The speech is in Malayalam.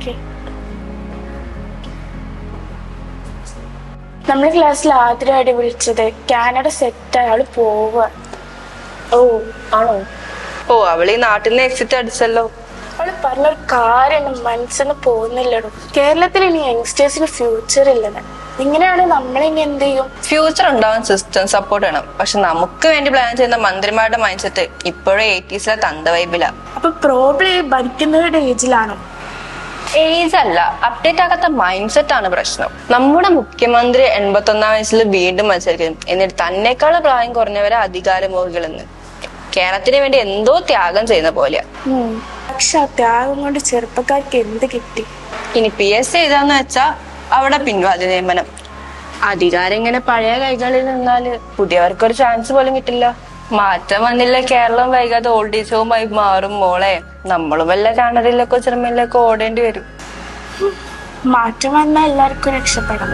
ഓക്കെ. നമ്മുടെ ക്ലാസ്സിൽ ആദ്യമായിട്ട് വിളിച്ചത് കാനഡ സെറ്റ് അയാള് പോവുക. ഓ ആണോ? ഓ അവളീ നാട്ടിൽ നിന്ന് എക്സിറ്റ് അടിച്ചല്ലോ. അവള് പറഞ്ഞൊരു കാര്യം മനസ്സിന്ന് പോകുന്നില്ലടോ. കേരളത്തിൽ ഇനി യങ്സ്റ്റേഴ്സിന് ഫ്യൂച്ചർ ഇല്ലെന്ന്. ഇങ്ങനെയാണ് നമ്മളിനി എന്ത് ചെയ്യും? ഫ്യൂച്ചർ ഉണ്ടാവാൻ സിസ്റ്റം സപ്പോർട്ട് ചെയ്യണം. പക്ഷെ നമുക്ക് വേണ്ടി പ്ലാൻ ചെയ്യുന്ന മന്ത്രിമാരുടെ മൈൻഡ് സെറ്റ് ഇപ്പോഴും 80s തന്ത വൈബില. അപ്പൊ പ്രോബ്ലം ഭരിക്കുന്നവരുടെ ഏജിലാണോ? ഏജ് അല്ല, അപ്ഡേറ്റ് ആകാത്ത മൈൻഡ് സെറ്റ് ആണ് പ്രശ്നം. നമ്മുടെ മുഖ്യമന്ത്രി 81 വയസ്സിൽ വീണ്ടും മത്സരിക്കും. എന്നിട്ട് തന്നെക്കാൾ പ്രായം കുറഞ്ഞവരെ അധികാരമോഹികളെന്ന്. കേരളത്തിന് വേണ്ടി എന്തോ ത്യാഗം ചെയ്യുന്ന പോലെയാ. പക്ഷെ ആ ത്യാഗം കൊണ്ട് ചെറുപ്പക്കാർക്ക് എന്ത് കിട്ടി? ഇനി PSC ചെയ്താന്ന് വെച്ചാ അവിടെ പിൻവാതി നിയമനം. അധികാരം ഇങ്ങനെ പഴയ കൈകളിൽ നിന്നാല് പുതിയവർക്കൊരു ചാൻസ് പോലും കിട്ടില്ല. മാറ്റം വന്നില്ല, കേരളം വൈകാതെ ഓൾഡ് ഏജ് ഹോമായി മാറും മോളെ. നമ്മളും വല്ല കാനഡയിലേക്കോ ജർമ്മനിലേക്കോ ഓടേണ്ടി വരും. മാറ്റം വന്നാൽ എല്ലാവർക്കും രക്ഷപ്പെടാം.